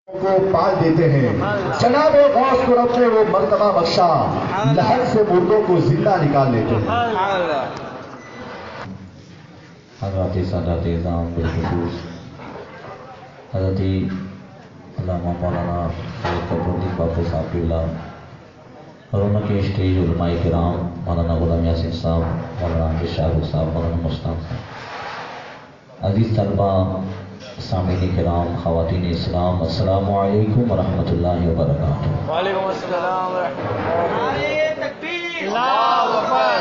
کو پال دیتے ہیں۔ جناب غوث کو رب نے وہ مرتبہ بخشا، لہر سے مردوں کو زندہ نکال لیتے ہیں۔ حضرات سادات اعظام بالخصوص حضرت علامہ مولانا سید قمرالدین باقر صاحب قبلہ اور ان کے اسٹیج علماء کرام مولانا غلام یاسین صاحب، مولانا عامر شاہ رخ صاحب، مولانا مشتاق صاحب، عزیز طلبہ، سامعین کرام، خواتین اسلام، السلام علیکم ورحمۃ اللہ وبرکاتہ۔ وعلیکم السلام ورحمۃ اللہ۔ تکبیر، اللہ اکبر۔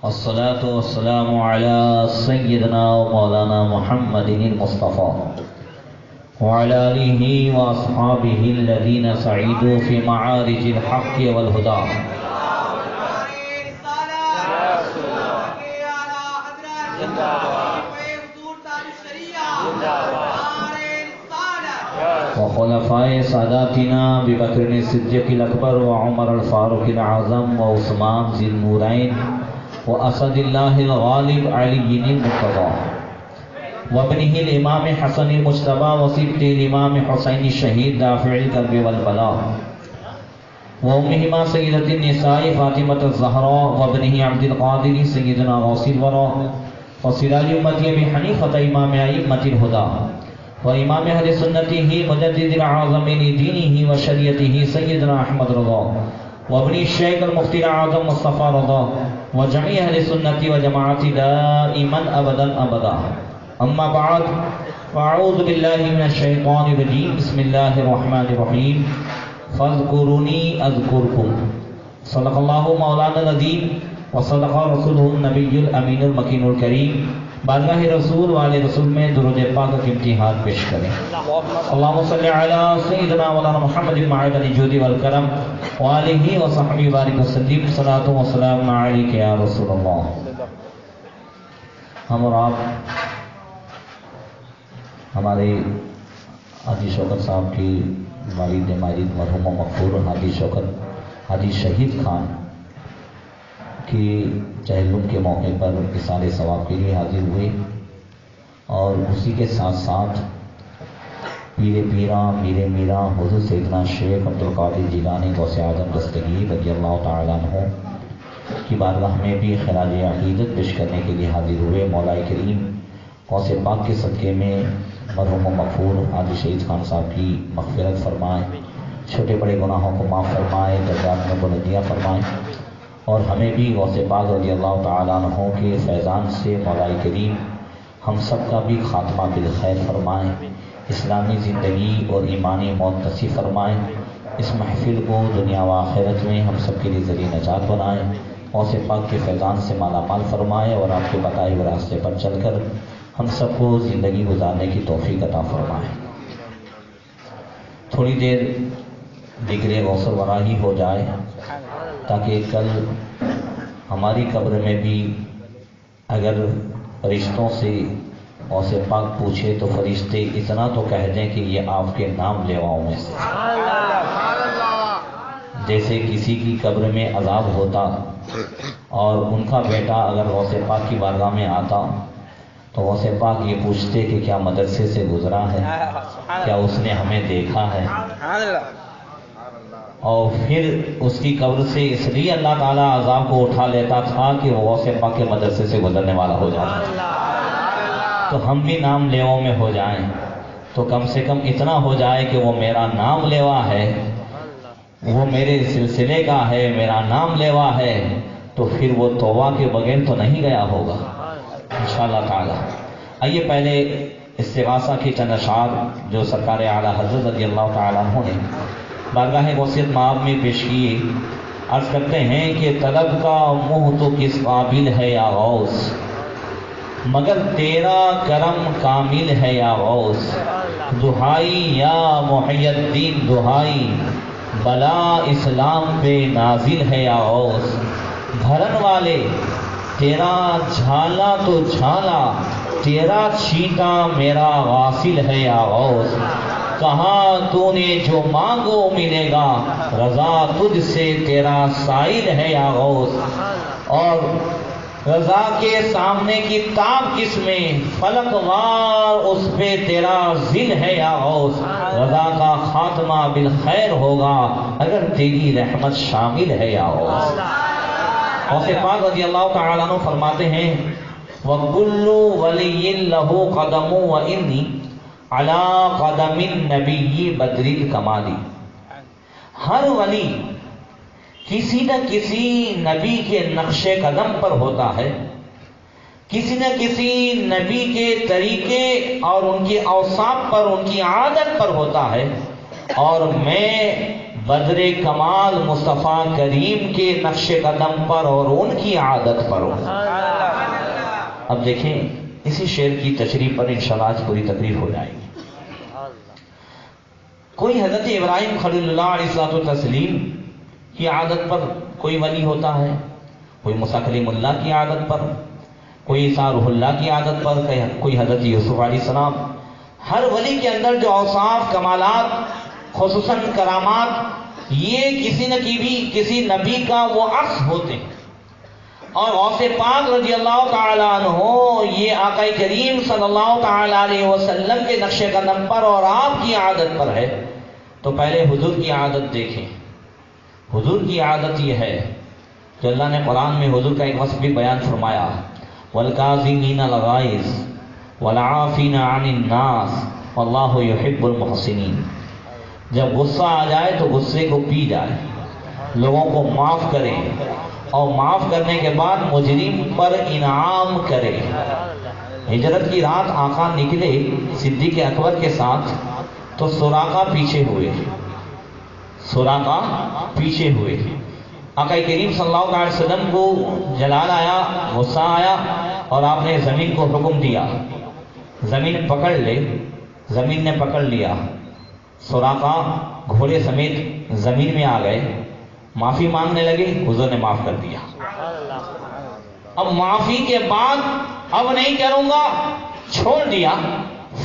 الصلاة والسلام على سيدنا ومولانا محمد المصطفى وعلى آله وأصحابه الذين سعيدوا في معارج الحق والهدى۔ وخلفاء ساداتنا ببکر الصدیق الأکبر وعمر الفاروق الأعظم وعثمان ذی النورین واسد اللہ الغالب علی المرتضی وابنہ الامام حسن المجتبی وصبت الامام حسین الشہید دافع الکرب والبلاء وامہما سیدۃ النساء فاطمۃ الزہراء وابنہ عبد القادر سیدنا غوث الورا وسراج امتی ابی حنیفۃ امام ائمۃ الہدی وامام اہل سنتہ مجدد العظم لدینہ وشریعتہ سیدنا احمد رضا وابن الشیخ المفتی الاعظم مصطفی رضا وجميع اہل سنت وجماعت دائما ابدا ابدا، اما بعد فاعوذ باللہ من الشیطان الرجیم، بسم اللہ الرحمن الرحیم، فاذکرونی اذکرکم، صدق اللہ مولانا العظیم وصدق رسولہ النبی الامین المکین الکریم۔ بارگاہ رسول والے رسول میں درود پاک کا امتحان پیش کریں۔ اللہم صلی علی سیدنا مولانا محمد المعید الجود والکرم وآلہ وصحبہ بارک وسلم، صلاۃ و سلام علیک یا رسول اللہ۔ ہم اور آپ ہمارے حاجی شوکت صاحب کی والد ماجد مرحوم و مغفور حاجی شوکت حاجی شہید خان کی چہلم کے موقع پر اِصال ثواب کے لیے حاضر ہوئے، اور اسی کے ساتھ ساتھ پیر پیراں میر میراں حضور سیدنا شیخ عبدالقادر جیلانی غوث اعظم دستگیر رضی اللہ تعالیٰ عنہ کی بارگاہ میں بھی خراج عقیدت پیش کرنے کے لیے حاضر ہوئے۔ مولا کریم غوث پاک کے صدقے میں مرحوم و مغفور حاجی شہید خان صاحب کی مغفرت فرمائے، چھوٹے بڑے گناہوں کو معاف فرمائے، درجات میں بلندیاں فرمائے، اور ہمیں بھی غوث پاک رضی اللہ تعالیٰ عنہ کے فیضان سے مولا کریم ہم سب کا بھی خاتمہ بالخیر فرمائیں، اسلامی زندگی اور ایمانی موت نصیب فرمائیں، اس محفل کو دنیا و آخرت میں ہم سب کے لیے ذریعہ نجات بنائیں، غوث پاک کے فیضان سے مالا مال فرمائے، اور آپ کے بتائے ہوئے راستے پر چل کر ہم سب کو زندگی گزارنے کی توفیق عطا فرمائے۔ تھوڑی دیر ذکر غوث الورا ہی ہو جائے، تاکہ کل ہماری قبر میں بھی اگر فرشتوں سے غوث پاک پوچھے تو فرشتے اتنا تو کہہ دیں کہ یہ آپ کے نام لیواؤں میں سے۔ جیسے کسی کی قبر میں عذاب ہوتا اور ان کا بیٹا اگر غوث پاک کی بارگاہ میں آتا تو غوث پاک یہ پوچھتے کہ کیا مدرسے سے گزرا ہے، کیا اس نے ہمیں دیکھا ہے، اور پھر اس کی قبر سے اس لیے اللہ تعالیٰ عذاب کو اٹھا لیتا تھا کہ وہ غوث پاک کے مدرسے سے گزرنے والا ہو جاتا۔ تو ہم بھی نام لیوا میں ہو جائیں تو کم سے کم اتنا ہو جائے کہ وہ میرا نام لیوا ہے، وہ میرے سلسلے کا ہے، میرا نام لیوا ہے، تو پھر وہ توبہ کے بغیر تو نہیں گیا ہوگا انشاءاللہ تعالیٰ۔ آئیے پہلے استغاثہ کے چند اشعار جو سرکار اعلیٰ حضرت رضی اللہ تعالیٰ عنہ نے بارگاہ غوثیت مآب میں پیش کیے، عرض کرتے ہیں کہ طلب کا منہ تو کس قابل ہے یا غوث، مگر تیرا کرم کامل ہے یا غوث، دہائی یا محی الدین دہائی، بلا اسلام پہ نازل ہے یا غوث، بھرن والے تیرا جھالا تو جھالا، تیرا چھینٹا میرا غافل ہے یا غوث، کہاں تو نے جو مانگو ملے گا، رضا تجھ سے تیرا سائل ہے یا غوث، اور رضا کے سامنے کی تاب کس میں، فلک وار اس پہ تیرا ذل ہے یا غوث، خاتمہ بالخیر ہوگا اگر تیری رحمت شامل ہے یا غوث۔ غوث پاک رضی اللہ تعالیٰ عنہ فرماتے ہیں وَكُلُّ وَلِيٍّ لَهُ قَدَمُ وَإِنِّي عَلَىٰ قَدَمِ النَّبِيِّ بَدْرِ الْكَمَالِ۔ ہر ولی کسی نہ کسی نبی کے نقش قدم پر ہوتا ہے، کسی نہ کسی نبی کے طریقے اور ان کی اوصاف پر، ان کی عادت پر ہوتا ہے، اور میں بدر کمال مصطفیٰ کریم کے نقش قدم پر اور ان کی عادت پر ہوں۔ اب دیکھیں اسی شعر کی تشریح پر انشاءاللہ آج پوری تقریر ہو جائے گی۔ کوئی حضرت ابراہیم خلیل اللہ علیہ السلام کی عادت پر کوئی ولی ہوتا ہے، کوئی موسیٰ کلیم اللہ کی عادت پر، کوئی عیسیٰ روح اللہ کی عادت پر، کوئی حضرت یوسف علیہ السلام۔ ہر ولی کے اندر جو اوصاف، کمالات، خصوصاً کرامات، یہ کسی نبی کا وہ عکس ہوتے ہیں، اور غوث پاک رضی اللہ تعالیٰ عنہ یہ آقا کریم صلی اللہ تعالیٰ علیہ وسلم کے نقش قدم پر اور آپ کی عادت پر ہے۔ تو پہلے حضور کی عادت دیکھیں۔ حضور کی عادت یہ ہے کہ اللہ نے قرآن میں حضور کا ایک وصف بھی بیان فرمایا وَالْكَاظِمِينَ الْغَيْظَ وَالْعَافِينَ عَنِ النَّاسِ وَاللَّهُ يُحِبُّ الْمُحْسِنِينَ۔ جب غصہ آ جائے تو غصے کو پی جائے، لوگوں کو معاف کرے، اور معاف کرنے کے بعد مجرم پر انعام کرے۔ ہجرت کی رات آقا نکلے صدیق اکبر کے ساتھ تو سراقہ پیچھے ہوئے، سراقہ پیچھے ہوئے۔ آقا کریم صلی اللہ علیہ وسلم کو جلال آیا، غصہ آیا، اور آپ نے زمین کو حکم دیا زمین پکڑ لے۔ زمین نے پکڑ لیا، سراقہ گھوڑے سمیت زمین میں آ گئے، معافی مانگنے لگے، حضور نے معاف کر دیا۔ اب معافی کے بعد اب نہیں کروں گا، چھوڑ دیا،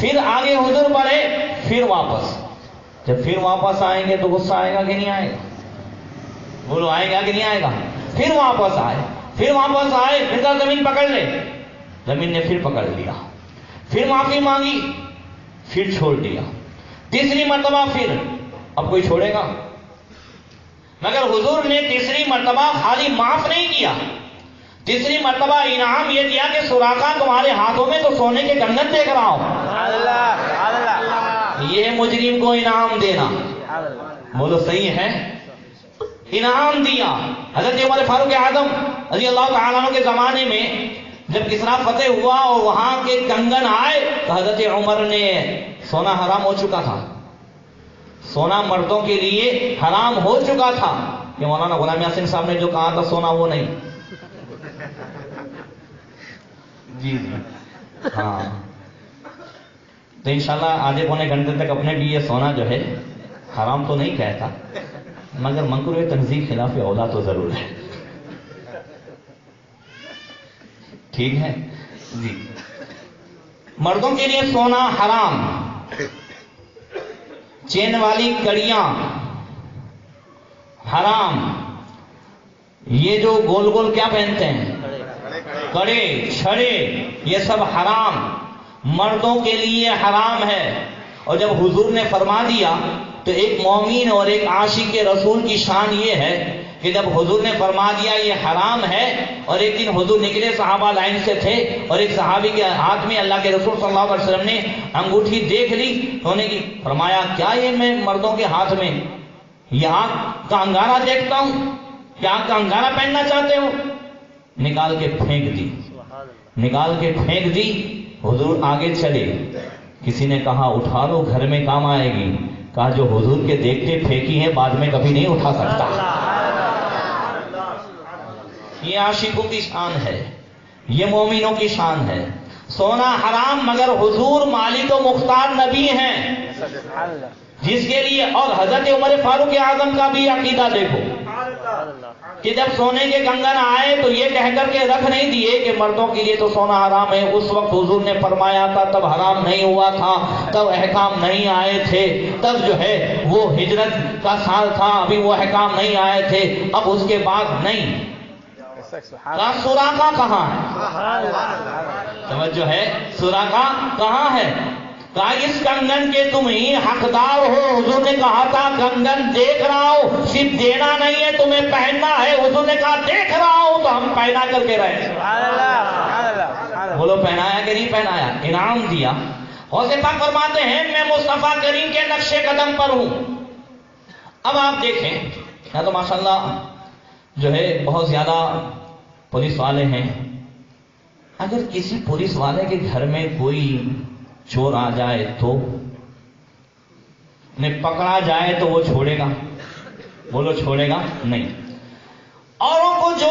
پھر آگے حضور بڑھے، پھر واپس۔ جب پھر واپس آئیں گے تو غصہ آئے گا کہ نہیں آئے گا؟ بولو آئے گا کہ نہیں آئے گا؟ پھر واپس آئے، پھر واپس آئے، پھر کہا زمین پکڑ لے، زمین نے پھر پکڑ لیا، پھر معافی مانگی، پھر چھوڑ دیا، تیسری مرتبہ پھر۔ اب کوئی چھوڑے گا؟ مگر حضور نے تیسری مرتبہ خالی معاف نہیں کیا، تیسری مرتبہ انعام یہ دیا کہ سراقہ تمہارے ہاتھوں میں تو سونے کے کنگن دیکھ رہا ہوں۔ یہ مجرم کو انعام دینا، بولو صحیح ہے؟ انعام دیا۔ حضرت عمر فاروق اعظم رضی اللہ تعالیٰ عنہ کے زمانے میں جب کسریٰ فتح ہوا اور وہاں کے کنگن آئے تو حضرت عمر نے، سونا حرام ہو چکا تھا، سونا مردوں کے لیے حرام ہو چکا تھا، یہ مولانا غلام یاسین صاحب نے جو کہا تھا سونا وہ نہیں، جی ہاں، تو انشاءاللہ آدھے پونے گھنٹے تک اپنے بھی یہ سونا جو ہے حرام تو نہیں کہتا، مگر مکروہ تنزیہ خلاف اولا تو ضرور ہے، ٹھیک ہے جی۔ مردوں کے لیے سونا حرام، چین والی کڑیاں حرام، یہ جو گول گول کیا پہنتے ہیں، کڑے چھڑے، یہ سب حرام، مردوں کے لیے حرام ہے۔ اور جب حضور نے فرما دیا تو ایک مومن اور ایک عاشق رسول کی شان یہ ہے کہ جب حضور نے فرما دیا یہ حرام ہے، اور ایک دن حضور نکلے، صحابہ لائن سے تھے، اور ایک صحابی کے ہاتھ میں اللہ کے رسول صلی اللہ علیہ وسلم نے انگوٹھی دیکھ لی ہونے کی، فرمایا کیا یہ میں مردوں کے ہاتھ میں یہ آنکھ کا انگارہ دیکھتا ہوں، کیا آنکھ کا انگارہ پہننا چاہتے ہو؟ نکال کے پھینک دی، نکال کے پھینک دی۔ حضور آگے چلے، کسی نے کہا اٹھا لو گھر میں کام آئے گی، کہا جو حضور کے دیکھتے پھینکی ہے بعد میں کبھی نہیں اٹھا سکتا۔ یہ عاشقوں کی شان ہے، یہ مومنوں کی شان ہے۔ سونا حرام، مگر حضور مالک و مختار نبی ہیں جس کے لیے، اور حضرت عمر فاروق اعظم کا بھی عقیدہ دیکھو کہ جب سونے کے کنگن آئے تو یہ کہہ کر کے رکھ نہیں دیے کہ مردوں کے لیے تو سونا حرام ہے، اس وقت حضور نے فرمایا تھا، تب حرام نہیں ہوا تھا، تب احکام نہیں آئے تھے، تب جو ہے وہ ہجرت کا سال تھا، ابھی وہ احکام نہیں آئے تھے، اب اس کے بعد نہیں۔ سراقہ کہاں ہے؟ توجہ ہے، سراقہ کہاں ہے؟ کہا اس کنگن کے تم ہی حقدار ہو. حضور نے کہا تھا کنگن دیکھ رہا ہوں، صرف دینا نہیں ہے تمہیں پہننا ہے. حضور نے کہا دیکھ رہا ہوں، تو ہم پہنا کر کے رہے. بولو پہنایا کہ نہیں پہنایا؟ انعام دیا. غوث پاک فرماتے ہیں میں مصطفیٰ کریم کے نقش قدم پر ہوں. اب آپ دیکھیں یا تو ماشاءاللہ جو ہے بہت زیادہ پولیس والے ہیں. اگر کسی پولیس والے کے گھر میں کوئی چور آ جائے تو انہیں پکڑا جائے تو وہ چھوڑے گا؟ بولو چھوڑے گا نہیں. اوروں کو جو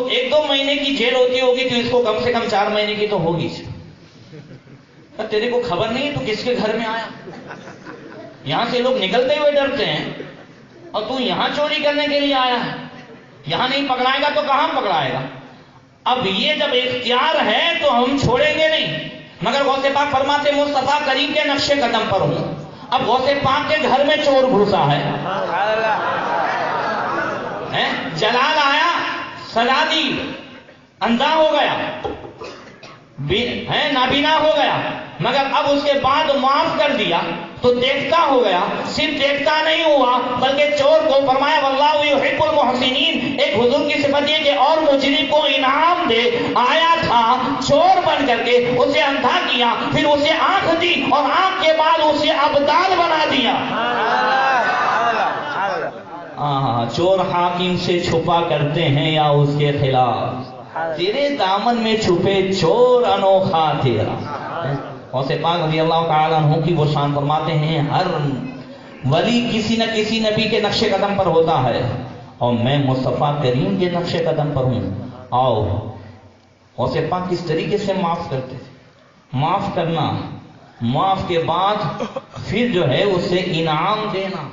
ایک دو مہینے کی جیل ہوتی ہوگی تو اس کو کم سے کم 4 مہینے کی تو ہوگی. تیرے کو خبر نہیں ہے تو کس کے گھر میں آیا؟ یہاں سے لوگ نکلتے ہوئے ڈرتے ہیں اور تو یہاں چوری کرنے کے لیے آیا ہے. یہاں نہیں پکڑائے گا تو کہاں پکڑائے گا؟ اب یہ جب اختیار ہے تو ہم چھوڑیں گے نہیں. مگر غوث پاک فرماتے مصطفیٰ کریم کے نقش قدم پر ہوں. اب غوث پاک کے گھر میں چور گھسا ہے، جلال آیا، سزا دی، اندھا ہو گیا، نابینا ہو گیا، مگر اب اس کے بعد معاف کر دیا تو دیکھتا ہو گیا. صرف دیکھتا نہیں ہوا بلکہ چور کو فرمایا واللہ یحب المحسنین. ایک حضور کی صفت یہ کہ اور مجرم کو انعام دے. آیا تھا چور بن کر کے، اسے اندھا کیا، پھر اسے آنکھ دی اور آنکھ کے بعد اسے ابدال بنا دیا. چور حاکم سے چھپا کرتے ہیں یا اس کے خلاف؟ تیرے دامن میں چھپے چور انوکھا تیرا. غوث پاک رضی اللہ تعالیٰ عنہ کی وہ شان فرماتے ہیں ہر ولی کسی نہ کسی نبی کے نقش قدم پر ہوتا ہے اور میں مصطفیٰ کریم کے نقش قدم پر ہوں. آؤ غوث پاک کس طریقے سے معاف کرتے تھے. معاف کرنا، معاف کے بعد پھر جو ہے اسے انعام دینا.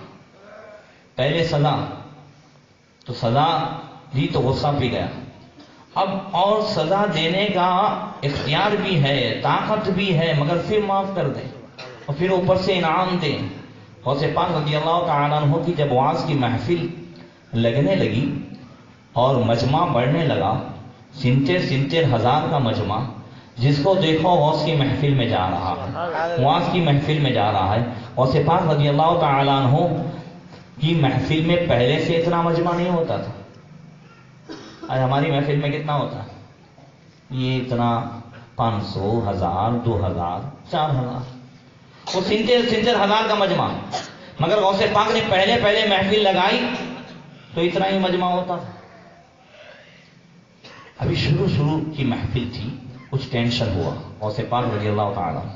پہلے سزا تو سزا دی تو غصہ پی گیا، اب اور سزا دینے کا اختیار بھی ہے، طاقت بھی ہے، مگر پھر معاف کر دیں اور پھر اوپر سے انعام دیں. غوث پاک رضی اللہ تعالیٰ عنہ کی جب وعظ کی محفل لگنے لگی اور مجمع بڑھنے لگا، 70,000 کا مجمع، جس کو دیکھو غوث کی محفل میں جا رہا ہے، وعظ کی محفل میں جا رہا ہے. غوث پاک رضی اللہ تعالیٰ عنہ کی محفل میں پہلے سے اتنا مجمع نہیں ہوتا تھا. آج ہماری محفل میں کتنا ہوتا ہے؟ یہ اتنا 500، 1000، 2000، 4000، وہ 70,000 کا مجمع. مگر غوث پاک نے پہلے محفل لگائی تو اتنا ہی مجمع ہوتا تھا. ابھی شروع کی محفل تھی، کچھ ٹینشن ہوا. غوث پاک رضی اللہ تعالیٰ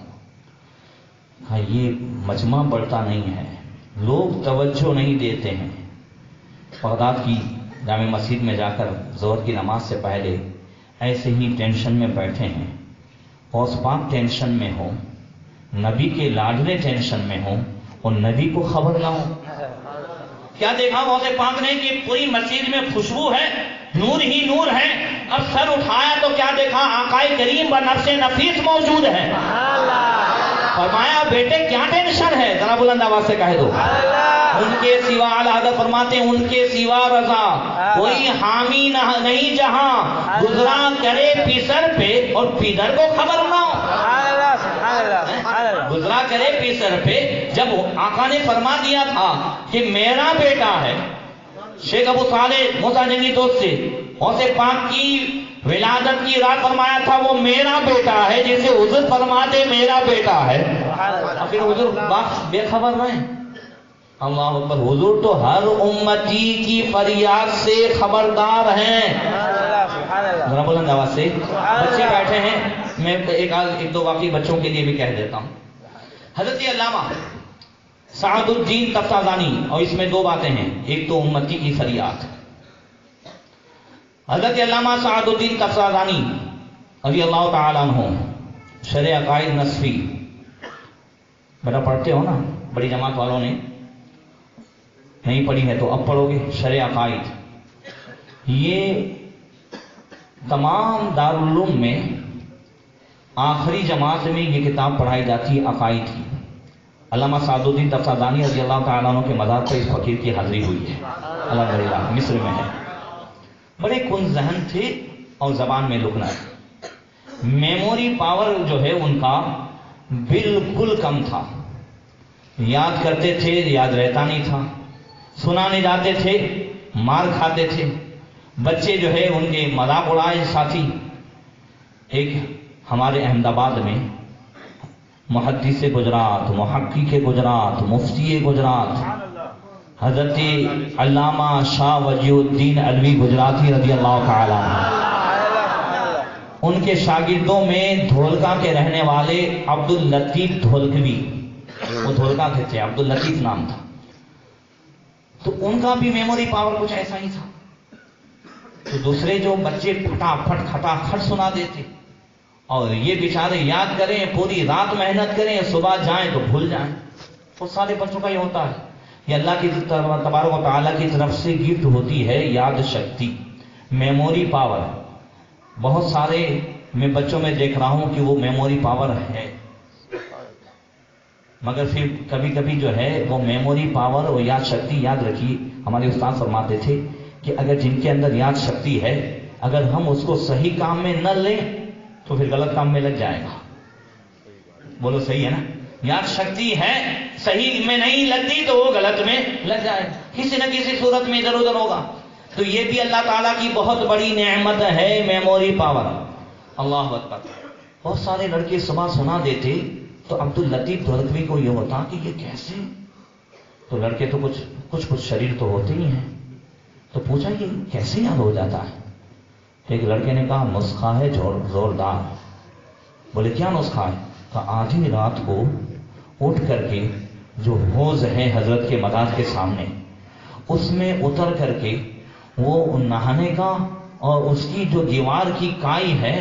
ہاں یہ مجمع بڑھتا نہیں ہے، لوگ توجہ نہیں دیتے ہیں. بغداد کی جامع مسجد میں جا کر ظہر کی نماز سے پہلے ایسے ہی ٹینشن میں بیٹھے ہیں. غوث پاک ٹینشن میں ہو، نبی کے لاڈلے ٹینشن میں ہوں اور نبی کو خبر نہ ہو. کیا دیکھا غوث پاک نے کہ پوری مسجد میں خوشبو ہے، نور ہی نور ہے. اب سر اٹھایا تو کیا دیکھا؟ آقائے کریم بنفس نفیس موجود ہے. فرمایا بیٹے کیا ٹینشن ہے؟ ذرا بلند آواز سے کہہ دو. ان کے سوا اعلیٰ حضرت فرماتے ہیں ان کے سوا رضا کوئی حامی نہیں جہاں گزرا کرے پیسر پہ اور پیدر کو خبر نہ ہو. گزرا کرے پیسر پہ. جب آقا نے فرما دیا تھا کہ میرا بیٹا ہے، شیخ ابو صالح موسیٰ جنگی دوست سے غوث پاک کی ولادت کی رات فرمایا تھا وہ میرا بیٹا ہے، جسے حضور فرماتے میرا بیٹا ہے. پھر حضور بے خبر رہے. اللہ اکبر. حضور تو ہر امتی کی فریاد سے خبردار ہیں. ذرا بلند آواز سے. بچے بیٹھے ہیں، میں ایک دو واقعی بچوں کے لیے بھی کہہ دیتا ہوں. حضرت علامہ سعد الدین تفتازانی، اور اس میں 2 باتیں ہیں، ایک تو امتی کی فریاد. حضرت علامہ سعد الدین تفتازانی رضی اللہ تعالیٰ عنہ شرح عقائد نصفی، بیٹا پڑھتے ہو نا، بڑی جماعت والوں نے نہیں پڑھی ہے تو اب پڑھو گے. شرح عقائد یہ تمام دارالعلوم میں آخری جماعت میں یہ کتاب پڑھائی جاتی ہے عقائد کی. علامہ سعد الدین تفتازانی رضی اللہ تعالیٰ عنہ کے مزار پر اس فقیر کی حاضری ہوئی ہے، الحمدللہ مصر میں ہے. بڑے کن ذہن تھے اور زبان میں لکنا ہے. میموری پاور جو ہے ان کا بالکل کم تھا. یاد کرتے تھے یاد رہتا نہیں تھا, سنانے جاتے تھے مار کھاتے تھے, بچے جو ہے ان کے مذاق اڑائے ساتھی. ایک ہمارے احمد آباد میں محدث گجرات, محقق گجرات, مفتی گجرات حضرت علامہ شاہ وجیہ الدین علوی گجراتی رضی اللہ تعالی عنہ, ان کے شاگردوں میں دھولکا کے رہنے والے عبد اللطیف دھولکوی, وہ دھولکا کے تھے, عبد اللطیف نام تھا. تو ان کا بھی میموری پاور کچھ ایسا ہی تھا. تو دوسرے جو بچے پھٹافٹ کھٹاکھٹ سنا دیتے, اور یہ بیچارے یاد کریں, پوری رات محنت کریں, صبح جائیں تو بھول جائیں. وہ سارے بچوں کا یہ ہوتا ہے. یہ اللہ کی تبارک و تعالیٰ کی طرف سے گفٹ ہوتی ہے یاد شکتی, میموری پاور. بہت سارے میں بچوں میں دیکھ رہا ہوں کہ وہ میموری پاور ہے, مگر پھر کبھی کبھی جو ہے وہ میموری پاور اور یاد شکتی, یاد رکھیے ہمارے استاد فرماتے تھے کہ اگر جن کے اندر یاد شکتی ہے, اگر ہم اس کو صحیح کام میں نہ لیں تو پھر غلط کام میں لگ جائے گا. بولو صحیح ہے نا؟ یاد شکتی ہے, صحیح میں نہیں لگتی تو وہ غلط میں لگ جائے گا, کسی نہ کسی صورت میں ادھر ادھر ہوگا. تو یہ بھی اللہ تعالیٰ کی بہت بڑی نعمت ہے, میموری پاور. اللہ اکبر. بہت سارے لڑکے صبح سنا دیتے تو عبد اللطیف دھولکوی کو یہ ہوتا کہ یہ کیسے, تو لڑکے تو کچھ شریر تو ہوتے ہی ہیں, تو پوچھا یہ کیسے یاد ہو جاتا ہے؟ ایک لڑکے نے کہا نسخہ ہے زوردار. بولے کیا نسخہ ہے؟ کہا آدھی رات کو اٹھ کر کے جو حوض ہے حضرت کے مداز کے سامنے, اس میں اتر کر کے وہ نہانے کا, اور اس کی جو دیوار کی کائی ہے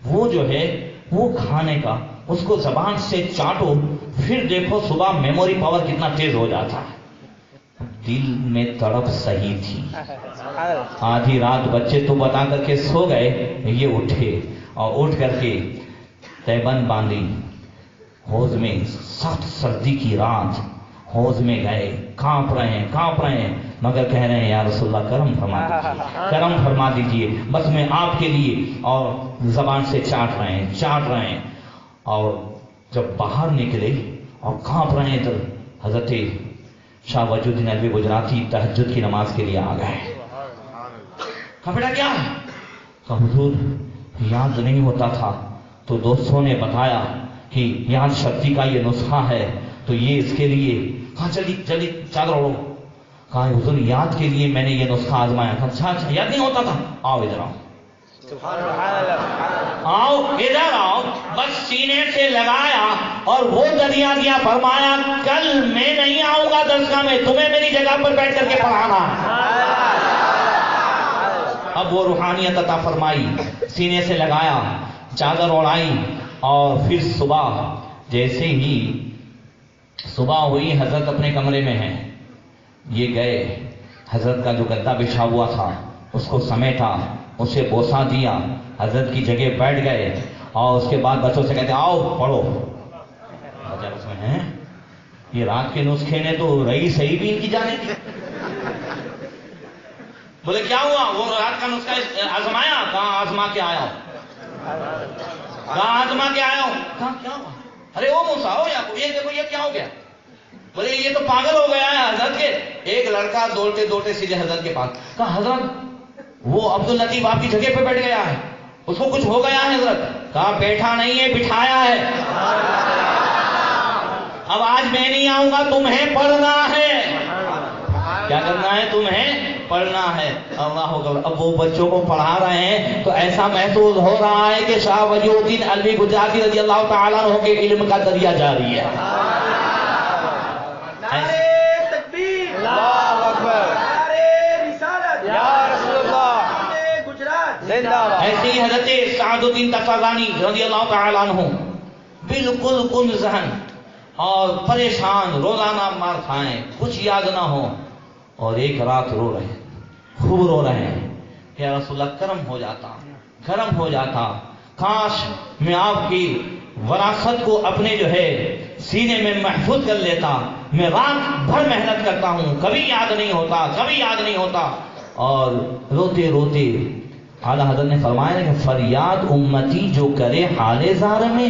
وہ جو ہے وہ کھانے کا, اس کو زبان سے چاٹو, پھر دیکھو صبح میموری پاور کتنا تیز ہو جاتا ہے. دل میں تڑپ صحیح تھی. آدھی رات بچے تو بتا کر کے سو گئے, یہ اٹھے اور اٹھ کر کے تیبند باندھی, حوض میں سخت سردی کی رات, حوض میں گئے, کانپ رہے ہیں, مگر کہہ رہے ہیں یا رسول اللہ کرم فرما دیجئے بس میں آپ کے لیے, اور زبان سے چاٹ رہے ہیں. اور جب باہر نکلے اور کانپ رہے ہیں تو حضرت شاہ وجیہ الدین علوی گجراتی تہجد کی نماز کے لیے آ گئے. کہا بیٹا کیا ہے؟ کہا حضور یاد نہیں ہوتا تھا, تو دوستوں نے بتایا کہ یاد شکتی کا یہ نسخہ ہے, تو یہ اس کے لیے. کہا جلدی چادر اوڑھو. کہا حضور یاد کے لیے میں نے یہ نسخہ آزمایا تھا. اچھا یاد نہیں ہوتا تھا, آؤ ادھر آؤ, بس سینے سے لگایا اور وہ دریا دیا, فرمایا کل میں نہیں آؤں گا درسگاہ میں, تمہیں میری جگہ پر بیٹھ کر کے پڑھانا. اب وہ روحانیت عطا فرمائی, سینے سے لگایا, چادر اوڑھائی, اور پھر صبح جیسے ہی صبح ہوئی حضرت اپنے کمرے میں ہیں, یہ گئے حضرت کا جو گدا بچھا ہوا تھا اس کو سمیٹا, اسے بوسا دیا, حضرت کی جگہ بیٹھ گئے, اور اس کے بعد بچوں سے کہتے آؤ پڑھو. اس میں ہیں یہ رات کے نسخے نے تو رہی صحیح بھی ان کی جانے دی. بولے کیا ہوا؟ وہ رات کا نسخہ آزمایا. کہاں آزما کے آیا ہوں. کہاں کیا ہوا؟ ارے وہ موسیٰ ہو یا یہ دیکھو یہ کیا ہو گیا؟ بولے یہ تو پاگل ہو گیا ہے حضرت کے. ایک لڑکا دوڑتے سیدھے حضرت کے پاس. کہا حضرت وہ عبد اللطیف آپ کی جگہ پہ بیٹھ گیا ہے, اس کو کچھ ہو گیا ہے حضرت. کہا بیٹھا نہیں ہے, بٹھایا ہے. اب آج میں نہیں آؤں گا, تمہیں پڑھنا ہے. کیا کرنا ہے؟ تمہیں پڑھنا ہے. اللہ اکبر. اب وہ بچوں کو پڑھا رہے ہیں تو ایسا محسوس ہو رہا ہے کہ شاہ وجیہ الدین علوی گجراتی رضی اللہ تعالیٰ عنہ کے علم کا دریا جاری ہے. ایسے ہی حضرت سعد الدین تفازانی رضی اللہ تعالیٰ عنہ بالکل کند ذہن اور پریشان, روزانہ مار کھائیں, کچھ یاد نہ ہو, اور ایک رات رو رہے ہیں, خوب رو رہے ہیں. یا رسول اللہ گرم ہو جاتا, کاش میں آپ کی وراثت کو اپنے جو ہے سینے میں محفوظ کر لیتا. میں رات بھر محنت کرتا ہوں, کبھی یاد نہیں ہوتا. اور روتے اعلیٰ حضرت نے فرمایا کہ فریاد امتی جو کرے حال زار میں,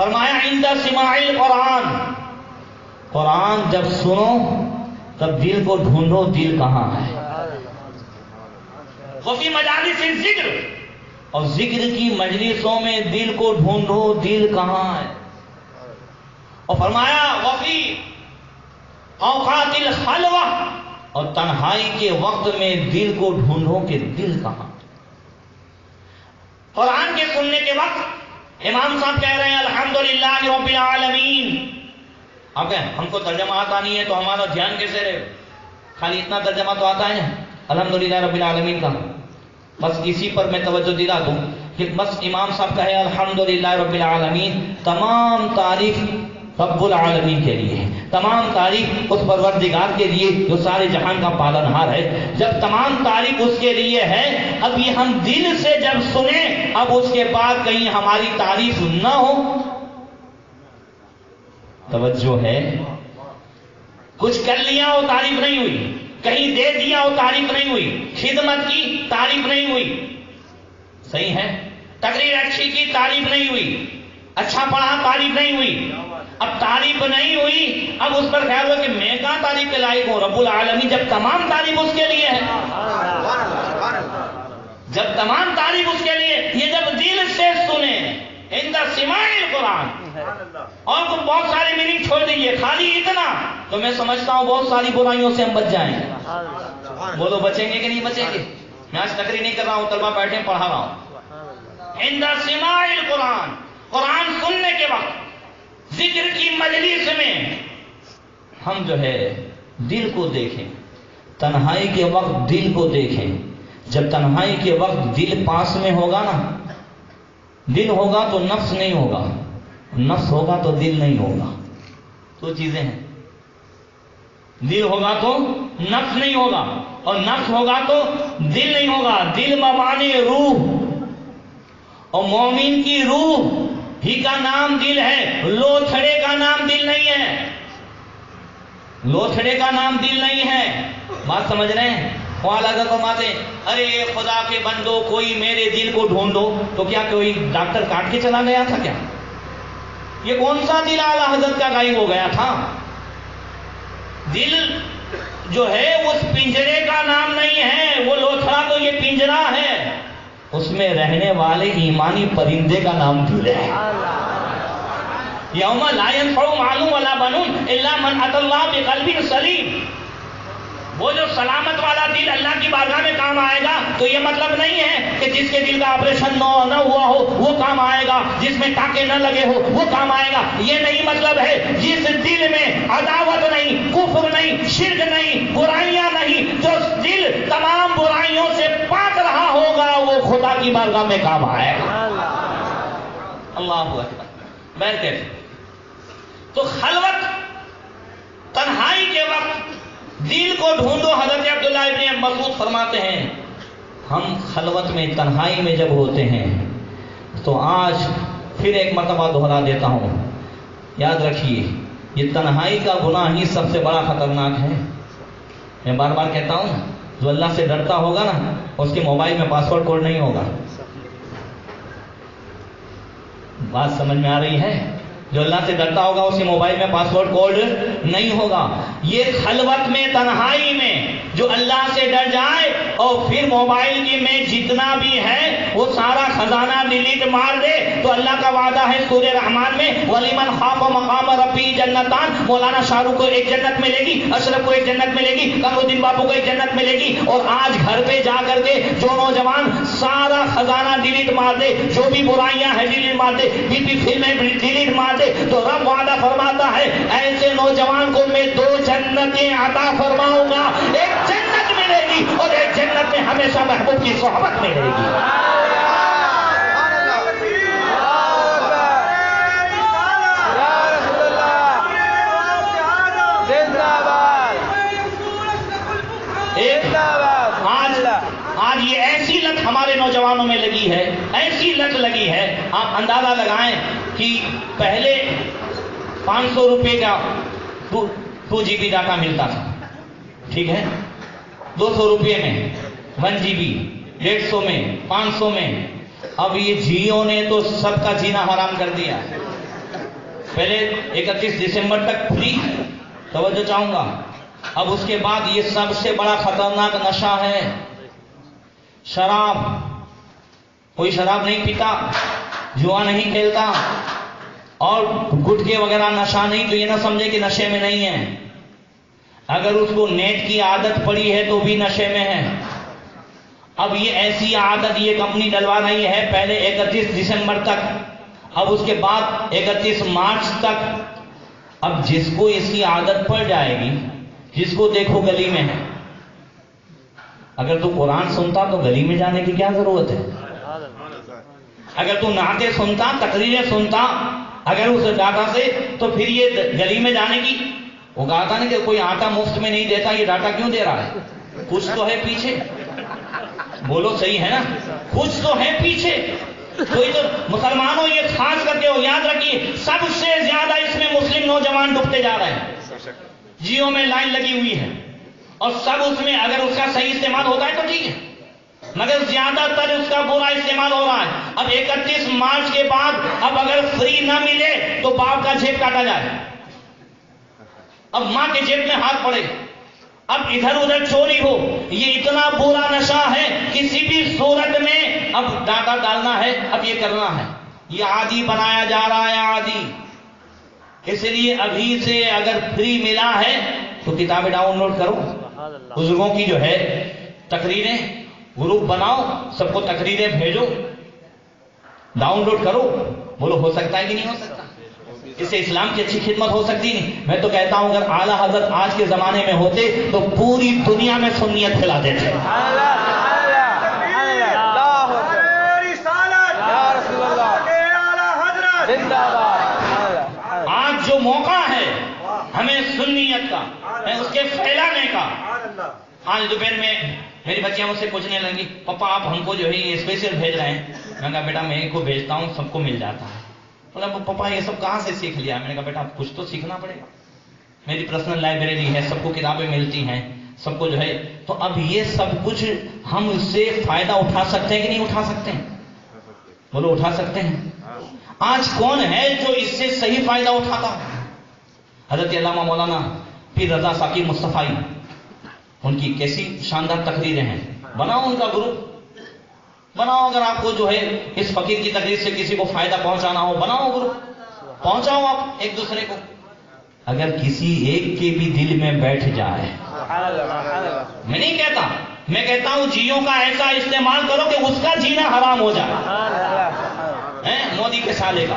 فرمایا عند سماع القرآن، قرآن جب سنو تب دل کو ڈھونڈو دل کہاں ہے. وفی مجالس الذکر، اور ذکر کی مجلسوں میں دل کو ڈھونڈو دل کہاں ہے. اور فرمایا وفی اوقات الخلوہ، اور تنہائی کے وقت میں دل کو ڈھونڈو کہ دل کہاں. قرآن کے سننے کے وقت امام صاحب کہہ رہے ہیں الحمدللہ رب العالمین. اب ہم کو ترجمہ آتا نہیں ہے تو ہمارا دھیان کیسے رہے؟ خالی اتنا ترجمہ تو آتا ہے الحمدللہ رب العالمین کا، بس اسی پر میں توجہ دلا دوں کہ بس امام صاحب کہے الحمدللہ رب العالمین، تمام تعریف رب العالمین کے لیے، تمام تعریف اس پروردگار کے لیے جو سارے جہان کا پالنہار ہے. جب تمام تعریف اس کے لیے ہے، اب یہ ہم دل سے جب سنیں، اب اس کے بعد کہیں ہماری تعریف نہ ہو. توجہ ہے، کچھ کر لیا وہ تعریف نہیں ہوئی، کہیں دے دیا وہ تعریف نہیں ہوئی، خدمت کی تعریف نہیں ہوئی، صحیح ہے، تقریر اچھی کی تعریف نہیں ہوئی، اچھا پڑھا تعریف نہیں ہوئی. اب تعریف نہیں ہوئی، اب اس پر خیال ہو کہ میں کہاں تعریف کے لائق ہوں. رب العالمین جب تمام تعریف اس کے لیے ہے، جب تمام تعریف اس کے لیے، یہ جب دل سے سنیں عند سماع القرآن. اور بہت سارے میننگ چھوڑ دیجیے، خالی اتنا تو میں سمجھتا ہوں بہت ساری برائیوں سے ہم بچ جائیں گے. بولو بچیں گے کہ نہیں بچیں گے؟ میں آج تقریر نہیں کر رہا ہوں، طلبہ بیٹھے پڑھا رہا ہوں. عند سماع القرآن، قرآن سننے کے وقت ذکر کی مجلس میں ہم جو ہے دل کو دیکھیں. تنہائی کے وقت دل کو دیکھیں. جب تنہائی کے وقت دل پاس میں ہوگا نا، دل ہوگا تو نفس نہیں ہوگا، نفس ہوگا تو دل نہیں ہوگا. دو چیزیں ہیں، دل ہوگا تو نفس نہیں ہوگا، اور نفس ہوگا تو دل نہیں ہوگا. دل بمعنی روح، اور مومن کی روح ہی کا نام دل ہے، لوتھڑے کا نام دل نہیں ہے، لوتھڑے کا نام دل نہیں ہے. بات سمجھ رہے ہیں؟ وہاں لگا فرماتے ارے خدا کے بندو کوئی میرے دل کو ڈھونڈو، تو کیا کوئی ڈاکٹر کاٹ کے چلا گیا تھا کیا؟ یہ کون سا دل اعلیٰ حضرت کا غائب ہو گیا تھا؟ دل جو ہے اس پنجرے کا نام نہیں ہے، وہ لوتھڑا تو یہ پنجرا ہے، اس میں رہنے والے ایمانی پرندے کا نام دل ہے. یوم لا ينفع مال ولا بنون الا من اتى الله بقلب سلیم. وہ جو سلامت والا دل اللہ کی بارگاہ میں کام آئے گا، تو یہ مطلب نہیں ہے کہ جس کے دل کا آپریشن نہ ہوا ہو وہ کام آئے گا، جس میں ٹانکے نہ لگے ہو وہ کام آئے گا. یہ نہیں مطلب ہے. جس دل میں عداوت نہیں، کفر نہیں، شرک نہیں، برائیاں نہیں، جو دل تمام برائیوں سے پاک رہا ہوگا وہ خدا کی بارگاہ میں کام آئے گا. اللہ اکبر. بیٹھے تو خلوت تنہائی کے وقت دل کو ڈھونڈو. حضرت عبداللہ ابن مسعود فرماتے ہیں ہم خلوت میں تنہائی میں جب ہوتے ہیں تو آج پھر ایک مرتبہ دہرا دیتا ہوں، یاد رکھیے یہ تنہائی کا گناہ ہی سب سے بڑا خطرناک ہے. میں بار بار کہتا ہوں جو اللہ سے ڈرتا ہوگا نا اس کے موبائل میں پاسورڈ کوڈ نہیں ہوگا. بات سمجھ میں آ رہی ہے؟ جو اللہ سے ڈرتا ہوگا اس کے موبائل میں پاسورڈ کوڈ نہیں ہوگا. یہ خلوت میں تنہائی میں جو اللہ سے ڈر جائے اور پھر موبائل کی میں جتنا بھی ہے وہ سارا خزانہ ڈیلیٹ مار دے تو اللہ کا وعدہ ہے سورہ رحمان میں وَلِمَنْ خَافَ مَقَامَ رَبِّهِ جَنَّتَانِ. مولانا شاہ رخ کو ایک جنت ملے گی، اشرف کو ایک جنت ملے گی، قمر الدین بابو کو ایک جنت ملے گی. اور آج گھر پہ جا کر کے جو نوجوان سارا خزانہ ڈیلیٹ مار دے، جو بھی برائیاں ہیں ڈیلیٹ مار دے، بی فلمیں ڈیلیٹ مار دے، تو رب وعدہ فرماتا ہے ایسے نوجوان کو میں 2 جنتیں عطا فرماؤں گا. ایک جنت ملے گی اور ایک جنت میں ہمیشہ محبوب کی صحبت ملے گی. آج یہ ایسی لت ہمارے نوجوانوں میں لگی ہے، ایسی لت لگی ہے. آپ اندازہ لگائیں کہ پہلے 500 روپے کا 2 GB ڈاٹا ملتا تھا، ٹھیک ہے، 200 روپے میں 1 GB، 150 میں، 500 میں. اب یہ جیو نے تو سب کا جینا حرام کر دیا. پہلے 31 دسمبر تک فری، توجہ چاہوں گا. اب اس کے بعد یہ سب سے بڑا خطرناک نشہ ہے شراب. کوئی شراب نہیں پیتا، جوا نہیں کھیلتا اور گٹکے وغیرہ نشہ نہیں تو یہ نہ سمجھے کہ نشے میں نہیں ہے. اگر اس کو نیٹ کی عادت پڑی ہے تو بھی نشے میں ہے. اب یہ ایسی عادت یہ کمپنی ڈلوا رہی ہے پہلے 31 دسمبر تک، اب اس کے بعد 31 مارچ تک. اب جس کو اس کی عادت پڑ جائے گی، جس کو دیکھو گلی میں ہے، اگر تو قرآن سنتا تو گلی میں جانے کی کیا ضرورت ہے؟ اگر تو نعتیں سنتا، تقریریں سنتا اگر اس ڈاٹا سے، تو پھر یہ گلی میں جانے کی. وہ کہا تھا نا کہ کوئی آٹا مفت میں نہیں دیتا، یہ ڈاٹا کیوں دے رہا ہے؟ کچھ تو ہے پیچھے. بولو صحیح ہے نا؟ کچھ تو ہے پیچھے. کوئی تو مسلمانوں یہ خاص کر کے یاد رکھیے، سب سے زیادہ اس میں مسلم نوجوان ڈوبتے جا رہے ہیں. جیو میں لائن لگی ہوئی ہے اور سب اس میں، اگر اس کا صحیح استعمال ہوتا ہے تو ٹھیک ہے، مگر زیادہ تر اس کا برا استعمال ہو رہا ہے. اب 31 مارچ کے بعد اب اگر فری نہ ملے تو باپ کا جیب کاٹا جائے، اب ماں کے جیب میں ہاتھ پڑے، اب ادھر ادھر چوری ہو. یہ اتنا برا نشہ ہے، کسی بھی صورت میں اب ڈاٹا ڈالنا ہے، اب یہ کرنا ہے. یہ عادی بنایا جا رہا ہے، عادی. اس لیے ابھی سے اگر فری ملا ہے تو کتابیں ڈاؤن لوڈ کرو. بزرگوں کی جو ہے تقریریں، گروپ بناؤ، سب کو تقریریں بھیجو، ڈاؤن لوڈ کرو. بولو ہو سکتا ہے کہ نہیں ہو سکتا؟ اس سے اسلام کی اچھی خدمت ہو سکتی نہیں. میں تو کہتا ہوں اگر اعلیٰ حضرت آج کے زمانے میں ہوتے تو پوری دنیا میں سنیت پھیلا دیتے. آج جو موقع ہے ہمیں سنیت کا، اس کے پھیلانے کا. آج دوپہر میں میری بچیاں مجھ سے پوچھنے لگی، پپا آپ ہم کو جو ہے یہ اسپیشل بھیج رہے ہیں. میں نے کہا بیٹا میں ایک کو بھیجتا ہوں سب کو مل جاتا ہے. بولا پپا یہ سب کہاں سے سیکھ لیا؟ میں نے کہا بیٹا کچھ تو سیکھنا پڑے گا. میری پرسنل لائبریری ہے، سب کو کتابیں ملتی ہیں، سب کو جو ہے. تو اب یہ سب کچھ ہم اس سے فائدہ اٹھا سکتے ہیں کہ نہیں اٹھا سکتے ہیں؟ بولو اٹھا سکتے ہیں. آج کون ہے جو اس سے صحیح فائدہ اٹھاتا؟ حضرت علامہ مولانا پیر رضا ثاقب مصطفی، ان کی کیسی شاندار تقریریں ہیں. بناؤ ان کا گروپ، بناؤ. اگر آپ کو جو ہے اس فقیر کی تقریر سے کسی کو فائدہ پہنچانا ہو، بناؤ گروپ، پہنچاؤ آپ ایک دوسرے کو. اگر کسی ایک کے بھی دل میں بیٹھ جائے، میں نہیں کہتا، میں کہتا ہوں جیو کا ایسا استعمال کرو کہ اس کا جینا حرام ہو جائے. مودی کے سالے کا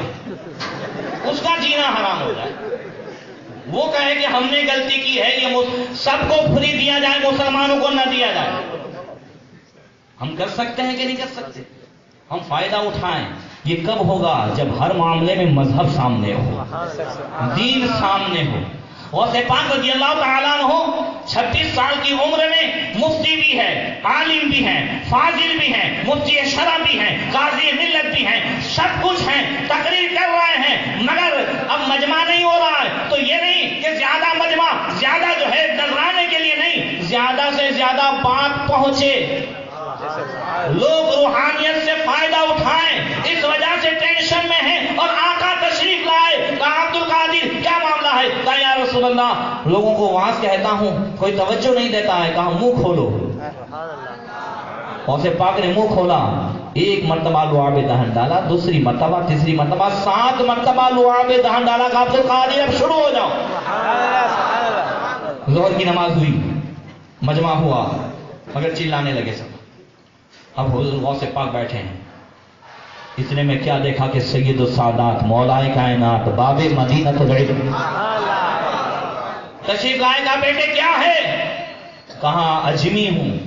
اس کا جینا حرام ہو جائے. وہ کہے کہ ہم نے غلطی کی ہے، یہ سب کو فری دیا جائے، مسلمانوں کو نہ دیا جائے. ہم کر سکتے ہیں کہ نہیں کر سکتے؟ ہم فائدہ اٹھائیں. یہ کب ہوگا؟ جب ہر معاملے میں مذہب سامنے ہو، دین سامنے ہو. غوث پاک رضی اللہ تعالیٰ عنہ 36 سال کی عمر میں مفتی بھی ہے، عالم بھی ہیں، فاضل بھی ہیں، مفتی شرع بھی ہیں، قاضی ملت بھی ہیں، سب کچھ ہیں، تقریر کر رہے ہیں. مگر اب مجمع نہیں ہو رہا ہے تو یہ نہیں کہ زیادہ مجمع، زیادہ جو ہے ڈرانے کے لیے نہیں، زیادہ سے زیادہ بات پہنچے، لوگ روحانیت سے فائدہ اٹھائیں. اس وجہ سے ٹینشن میں ہیں اور آقا تشریف لائے. کہا عبد القادر کیا معاملہ ہے؟ کہا یا رسول اللہ لوگوں کو وعظ کہتا ہوں کوئی توجہ نہیں دیتا ہے. کہا منہ کھولو. غوث پاک نے منہ کھولا، ایک مرتبہ لعاب دہن ڈالا، دوسری مرتبہ، تیسری مرتبہ، 7 مرتبہ لعاب دہن ڈالا. کہا عبد القادر اب شروع ہو جاؤ. ظہر کی نماز ہوئی، مجمع ہوا، مگر چلانے لگے سب. اب حضور غوث پاک بیٹھے ہیں. اتنے میں کیا دیکھا کہ سید السادات مولائے کائنات باب مدینۃ العلم تشریف لائے. کہا بیٹے کیا ہے؟ کہا اجمی ہوں،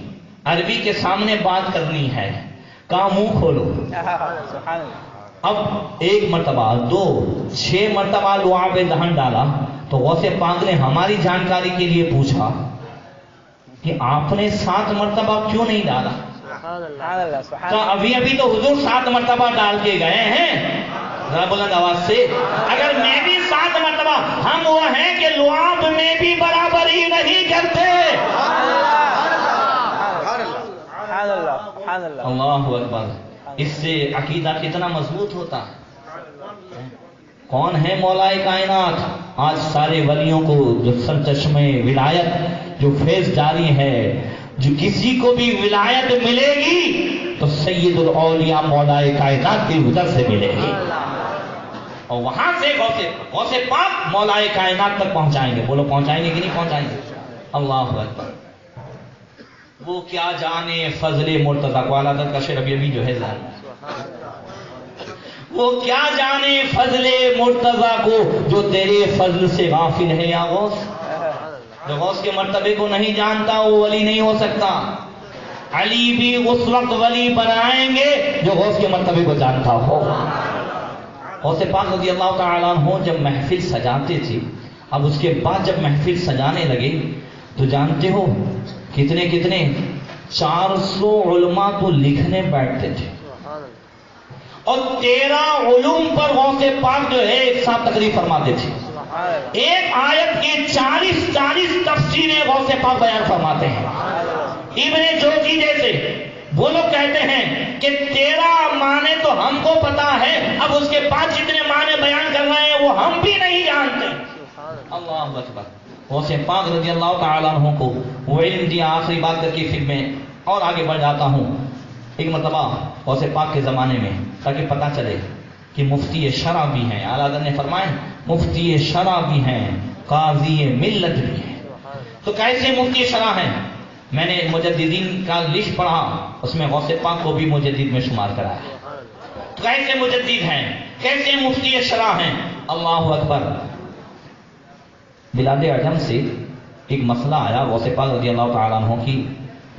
عربی کے سامنے بات کرنی ہے. کہا منہ کھولو. اب 1 مرتبہ، 2، 6 مرتبہ لعاب دہن ڈالا. تو غوث پاک نے ہماری جانکاری کے لیے پوچھا کہ آپ نے 7 مرتبہ کیوں نہیں ڈالا؟ ابھی تو حضور 7 مرتبہ ڈال کے گئے ہیں. ذرا بلند آواز سے، اگر میں بھی 7 مرتبہ، ہم وہ ہیں کہ لعاب میں بھی برابری نہیں کرتے. اللہ اکبر. اس سے عقیدہ کتنا مضبوط ہوتا ہے. کون ہے مولائے کائنات؟ آج سارے ولیوں کو جو سرچشمے ولایت جو فیض جاری ہے، جو کسی کو بھی ولایت ملے گی تو سید الاولیاء مولائے کائنات کی وجہ سے ملے گی، اور وہاں سے غوث پاک مولائے کائنات تک پہنچائیں گے۔ بولو پہنچائیں گے کہ نہیں پہنچائیں گے؟ اللہ اکبر۔ وہ کیا جانے فضل مرتضیٰ کو، اعلیٰ حضرت کا شعر ابھی جو ہے وہ کیا جانے فضل مرتضیٰ کو جو تیرے فضل سے غافل ہے یا غوث۔ جو غوث کے مرتبے کو نہیں جانتا وہ ولی نہیں ہو سکتا۔ علی بھی اس وقت ولی بنائیں گے جو غوث کے مرتبے کو جانتا ہو۔ غوث پاک رضی اللہ تعالیٰ عنہ جب محفل سجاتے تھے، اب اس کے بعد جب محفل سجانے لگے تو جانتے ہو کتنے 400 علماء تو لکھنے بیٹھتے تھے، اور 13 علوم پر غوث پاک جو ہے ایک ساتھ تقریر فرماتے تھے۔ ایک آیت کی 40 تفسیریں غوث پاک بیان فرماتے ہیں۔ ابن جوزی جیسے وہ لوگ کہتے ہیں کہ 13 معنی تو ہم کو پتا ہے، اب اس کے بعد جتنے معنی بیان کر رہے ہیں وہ ہم بھی نہیں جانتے۔ اللہ اکبر۔ غوث پاک رضی اللہ تعالیٰ عنہ کو وہ علم دیا۔ آخری بات کر کے پھر میں اور آگے بڑھ جاتا ہوں۔ ایک مرتبہ غوث پاک کے زمانے میں، تاکہ پتہ چلے کہ مفتی شرع بھی ہیں، اعلیٰ حضرت نے فرمائے مفتی شرع بھی ہیں، قاضی ملت بھی ہیں۔ تو کیسے مفتی شرع ہیں؟ میں نے مجددین کا لسٹ پڑھا، اس میں غوث پاک کو بھی مجدد میں شمار کرایا۔ تو کیسے مجدد ہیں، کیسے مفتی شرع ہیں؟ اللہ اکبر۔ بلاد عجم سے ایک مسئلہ آیا غوث پاک رضی اللہ تعالیٰ عنہ کی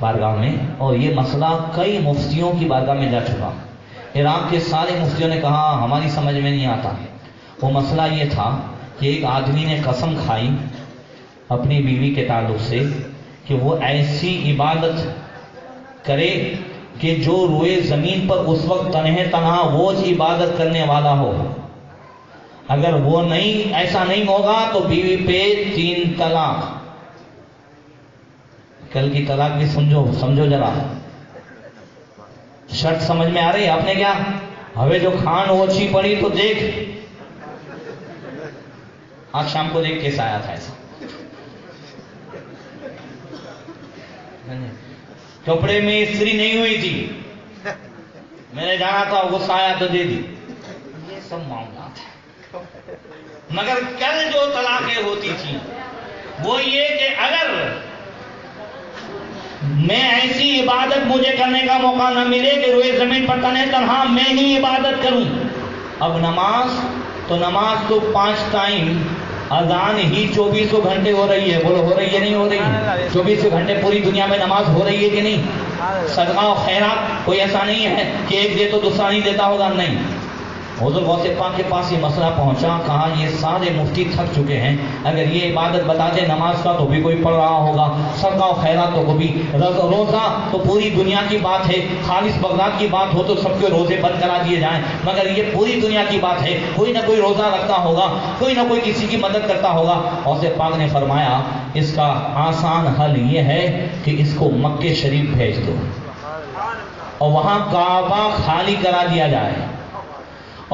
بارگاہ میں، اور یہ مسئلہ کئی مفتیوں کی بارگاہ میں جا چکا۔ عراق کے سارے مفتیوں نے کہا ہماری سمجھ میں نہیں آتا۔ وہ مسئلہ یہ تھا کہ ایک آدمی نے قسم کھائی اپنی بیوی کے تعلق سے کہ وہ ایسی عبادت کرے کہ جو روئے زمین پر اس وقت تنہا وہ عبادت کرنے والا ہو، اگر وہ نہیں ایسا نہیں ہوگا تو بیوی پہ 3 طلاق۔ کل کی طلاق بھی سمجھو ذرا، شرط سمجھ میں آ رہی ہے؟ آپ نے کیا ہوئے جو کھان اوچھی پڑی تو دیکھ، آج شام کو دیکھ کیسا آیا تھا ایسا، کپڑے میں استری نہیں ہوئی تھی، میں نے جانا تھا، غصہ آیا تو دے دی۔ یہ سب معاملات ہیں۔ مگر کل جو طلاقیں ہوتی تھیں وہ یہ کہ اگر میں ایسی عبادت مجھے کرنے کا موقع نہ ملے کہ روئے زمین پر تنہا میں ہی عبادت کروں۔ اب نماز تو 5 ٹائم، اذان ہی 24 گھنٹے ہو رہی ہے۔ بولو ہو رہی ہے نہیں ہو رہی ہے؟ 24 گھنٹے پوری دنیا میں نماز ہو رہی ہے کہ نہیں؟ صدقہ و خیرات کوئی ایسا نہیں ہے کہ ایک دے تو دوسرا نہیں دیتا ہوگا، نہیں۔ حضور غوث پاک کے پاس یہ مسئلہ پہنچا، کہا یہ سارے مفتی تھک چکے ہیں، اگر یہ عبادت بتا دے نماز کا تو بھی کوئی پڑھ رہا ہوگا، صدقہ و خیرات تو بھی، روزہ تو پوری دنیا کی بات ہے، خالص بغداد کی بات ہو تو سب کے روزے بند کرا دیے جائیں، مگر یہ پوری دنیا کی بات ہے، کوئی نہ کوئی روزہ رکھتا ہوگا، کوئی نہ کوئی کسی کی مدد کرتا ہوگا۔ غوث پاک نے فرمایا اس کا آسان حل یہ ہے کہ اس کو مکہ شریف بھیج دو اور وہاں کعبہ خالی کرا دیا جائے،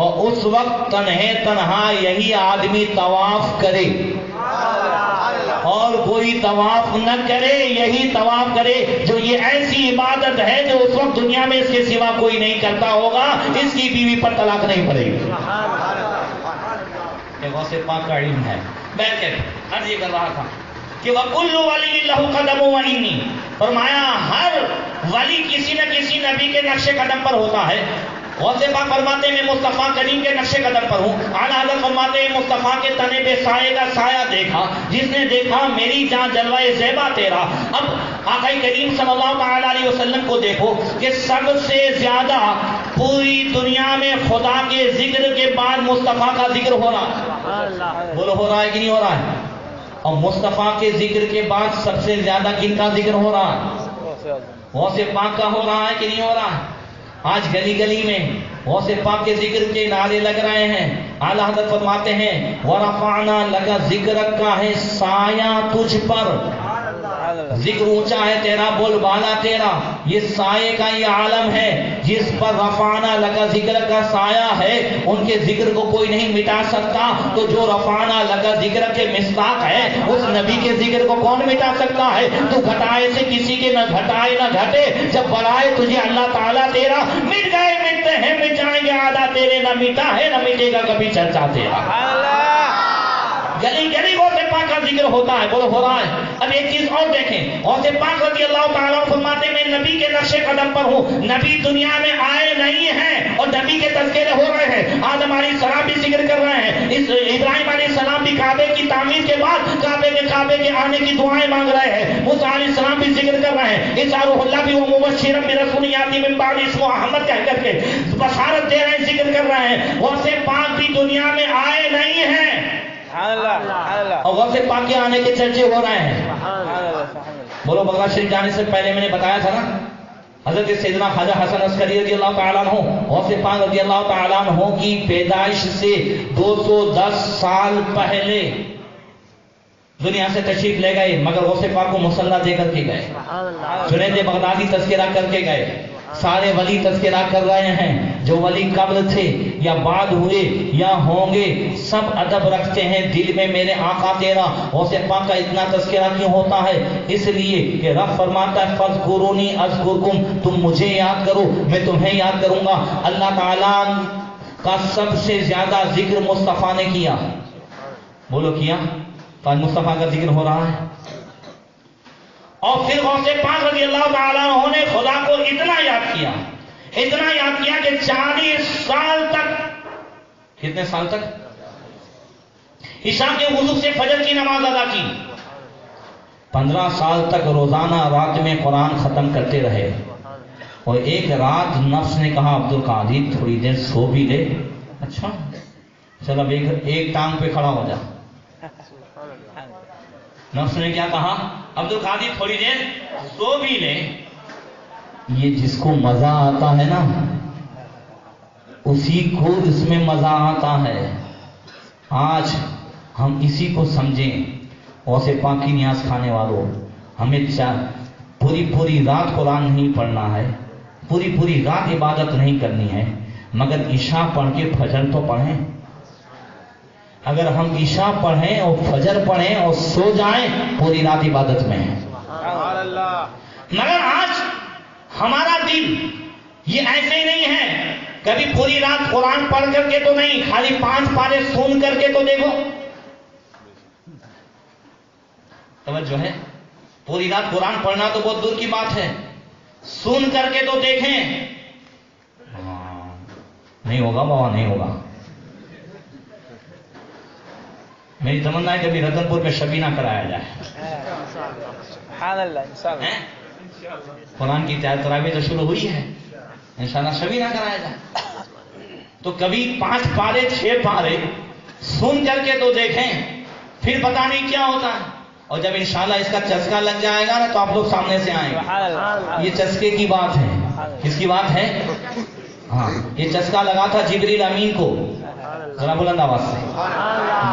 اور اس وقت تنہا یہی آدمی طواف کرے، اور کوئی طواف نہ کرے، یہی طواف کرے، جو یہ ایسی عبادت ہے جو اس وقت دنیا میں اس کے سوا کوئی نہیں کرتا ہوگا، اس کی بیوی پر طلاق نہیں پڑے گی۔ یہ غوث پاک کا علم ہے۔ بیٹھ کے عرض یہ کر رہا تھا کہ وَكُلُّ وَلِيٍّ لَهُ قَدَمٌ وَإِنِّي، فرمایا ہر ولی کسی نہ کسی نبی کے نقش قدم پر ہوتا ہے۔ غوث پاک فرماتے ہیں میں مصطفیٰ کریم کے نقش قدم پر ہوں۔ اعلیٰ حضرت فرماتے ہیں مصطفیٰ کے تنے پہ سائے کا سایہ دیکھا، جس نے دیکھا میری جان جلوہ زیبا تیرا۔ اب آقا کریم صلی اللہ تعالیٰ علیہ وسلم کو دیکھو کہ سب سے زیادہ پوری دنیا میں خدا کے ذکر کے بعد مصطفیٰ کا ذکر ہو رہا ہے۔ بولو ہو رہا ہے کہ نہیں ہو رہا ہے؟ اور مصطفیٰ کے ذکر کے بعد سب سے زیادہ کن کا ذکر ہو رہا ہے؟ غوث پاک کا ہو رہا ہے کہ نہیں ہو رہا ہے؟ آج گلی گلی میں غوث پاک کے ذکر کے نعرے لگ رہے ہیں۔ اعلیٰ حضرت فرماتے ہیں وَرَفَعْنَا لَكَ ذِكْرَكَ کا ہے سایہ تجھ پر، ذکر اونچا ہے تیرا، بول بالا تیرا، یہ سائے کا یہ عالم ہے جس پر رفعنا لگا ذکر کا سایہ ہے، ان کے ذکر کو کوئی نہیں مٹا سکتا، تو جو رفعنا لگا ذکر کے مصداق ہے اس نبی کے ذکر کو کون مٹا سکتا ہے؟ تو گھٹائے سے کسی کے نہ گھٹائے نہ گھٹے، جب بڑھائے تجھے اللہ تعالیٰ تیرا، مٹ گئے مٹتے ہیں مٹ جائیں گے آدھا تیرے، نہ مٹا ہے نہ مٹے گا کبھی چرچا تیرا۔ گلی گلی غوث پاک کا ذکر ہوتا ہے، بولو ہو رہا ہے۔ اب ایک چیز اور دیکھیں، غوث پاک رضی اللہ تعالیٰ عنہ فرماتے میں نبی کے نقش قدم پر ہوں، نبی دنیا میں آئے نہیں ہیں اور نبی کے تذکرے ہو رہے ہیں، آدم علیہ السلام بھی ذکر کر رہے ہیں، ابراہیم علیہ السلام بھی کعبے کی تعمیر کے بعد کعبے کے آنے کی دعائیں مانگ رہے ہیں، موسیٰ علیہ السلام بھی ذکر کر رہے ہیں، عیسیٰ روح اللہ بھی وہ مبشرا برسول یاتی من بعد اسمہ احمد کہہ کر کے بشارت دے رہے ہیں، ذکر کر رہے ہیں۔ غوث پاک بھی دنیا میں آئے نہیں ہیں اور غوث پاک کے آنے کے چرچے ہو رہے ہیں۔ بولو بغداد شریف جانے سے پہلے میں نے بتایا تھا نا، حضرت سیدنا خواجہ حسن عسکری رضی اللہ تعالیٰ عنہ، غوث پاک رضی اللہ تعالیٰ عنہ کی پیدائش سے 210 سال پہلے دنیا سے تشریف لے گئے، مگر غوث پاک کو مصلی دے کر کے گئے، جنید بغدادی تذکرہ کر کے گئے، سارے ولی تذکرہ کر رہے ہیں، جو ولی قبل تھے یا بعد ہوئے یا ہوں گے، سب ادب رکھتے ہیں دل میں میرے آقا تیرا۔ غوث پاک کا اتنا تذکرہ کیوں ہوتا ہے؟ اس لیے کہ رب فرماتا ہے فاذکرونی اذکرکم، تم مجھے یاد کرو میں تمہیں یاد کروں گا۔ اللہ تعالیٰ کا سب سے زیادہ ذکر مصطفیٰ نے کیا، بولو کیا، تو مصطفیٰ کا ذکر ہو رہا ہے۔ اور پھر غوث پاک رضی اللہ تعالیٰ عنہ نے خدا کو اتنا یاد کیا کہ 40 سال تک، کتنے سال تک؟ عشاء کے وضو سے فجر کی نماز ادا کی، 15 سال تک روزانہ رات میں قرآن ختم کرتے رہے، اور ایک رات نفس نے کہا عبد القادر تھوڑی دیر سو بھی لے، اچھا چل اب ایک ٹانگ پہ کھڑا ہو جا۔ نفس نے کیا کہا؟ عبد القادر تھوڑی دیر سو بھی لے۔ یہ جس کو مزہ آتا ہے نا اسی کو اس میں مزہ آتا ہے۔ آج ہم اسی کو سمجھیں، غوث پاک کی نیاز کھانے والوں، ہمیں پوری رات قرآن نہیں پڑھنا ہے، پوری رات عبادت نہیں کرنی ہے، مگر عشاء پڑھ کے فجر تو پڑھیں۔ اگر ہم عشاء پڑھیں اور فجر پڑھیں اور سو جائیں، پوری رات عبادت میں ہیں۔ مگر آج ہمارا دل یہ ایسے ہی نہیں ہے، کبھی پوری رات قرآن پڑھ کر کے تو نہیں، خالی 5 پارے سن کر کے تو دیکھو، توجہ ہے، پوری رات قرآن پڑھنا تو بہت دور کی بات ہے، سن کر کے تو دیکھیں۔ نہیں ہوگا بابا، نہیں ہوگا۔ میری تمنا ہے کبھی رتن پور میں شبینہ کرایا جائے، قرآن کی تراویح تو شروع ہوئی ہے، انشاءاللہ شبینہ کرایا جائے، تو کبھی 5 پارے 6 پارے سن کر کے تو دیکھیں، پھر پتہ نہیں کیا ہوتا ہے۔ اور جب انشاءاللہ اس کا چسکا لگ جائے گا نا تو آپ لوگ سامنے سے آئیں گے۔ یہ چسکے کی بات ہے، کس کی بات ہے؟ ہاں، یہ چسکا لگا تھا جبریل امین کو، ذرا بلند آواز سے،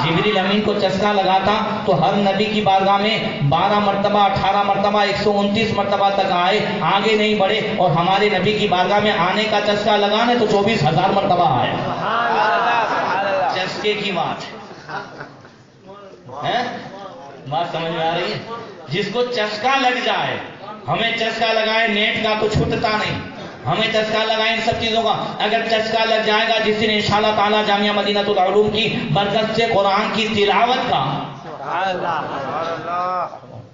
جبریل امین کو چسکا لگا تھا تو ہر نبی کی بارگاہ میں 12 مرتبہ 18 مرتبہ 129 مرتبہ تک آئے، آگے نہیں بڑھے، اور ہمارے نبی کی بارگاہ میں آنے کا چسکا لگانے تو 24,000 مرتبہ آئے۔ چسکے کی بات ہے، بات سمجھ میں آ رہی ہے؟ جس کو چسکا لگ جائے، ہمیں چسکا لگائے نیٹ کا تو چھوٹتا نہیں، ہمیں چسکا لگائے ان سب چیزوں کا۔ اگر چسکا لگ جائے گا جس دن انشاءاللہ تعالیٰ جامعہ مدینہ العلوم کی برکت سے قرآن کی تلاوت کا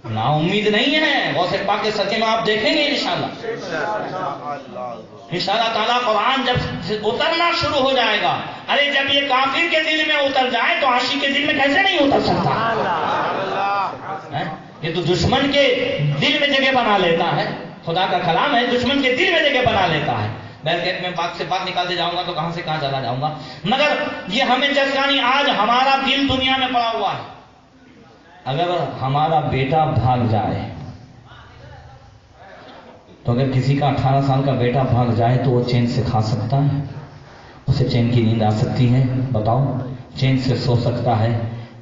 نا امید نہیں ہے، غوث پاک کے صدقے میں آپ دیکھیں گے انشاءاللہ تعالیٰ قرآن جب اترنا شروع ہو جائے گا، ارے جب یہ کافر کے دل میں اتر جائے تو عاشق کے دل میں کیسے نہیں اتر سکتا؟ یہ تو دشمن کے دل میں جگہ بنا لیتا ہے، خدا کا کلام ہے، دشمن کے دل میں جگہ بنا لیتا ہے۔ بیرکیٹ میں بات سے بات نکالتے جاؤں گا تو کہاں سے کہاں چلا جاؤں گا، مگر یہ ہمیں چسکانی، آج ہمارا دل دنیا میں پڑا ہوا ہے۔ اگر ہمارا بیٹا بھاگ جائے تو اگر کسی کا 18 سال کا بیٹا بھاگ جائے تو وہ چین سے کھا سکتا ہے؟ اسے چین کی نیند آ سکتی ہے؟ بتاؤ، چین سے سو سکتا ہے؟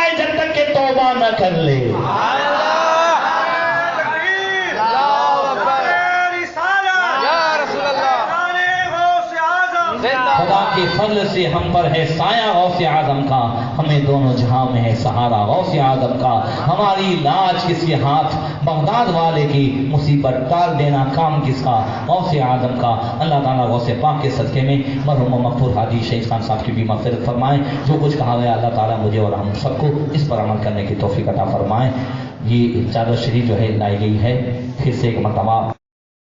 فرمائے جب تک کہ توبہ نہ کر لے. خدا کے فضل سے ہم پر ہے سایہ غوث اعظم کا, ہمیں دونوں جہاں میں ہے سہارا غوث اعظم کا. ہماری لاج کس کے ہاتھ, بغداد والے کی مصیبت ٹال دینا کام کس کا, غوث اعظم کا. اللہ تعالیٰ غوث پاک کے صدقے میں مرحوم مغفور حاجی شہید خان صاحب کی بھی مغفرت فرمائیں. جو کچھ کہا گیا اللہ تعالیٰ مجھے اور ہم سب کو اس پر عمل کرنے کی توفیق عطا فرمائیں. یہ چادر شریف جو ہے لائی گئی ہے, پھر سے ایک مرتبہ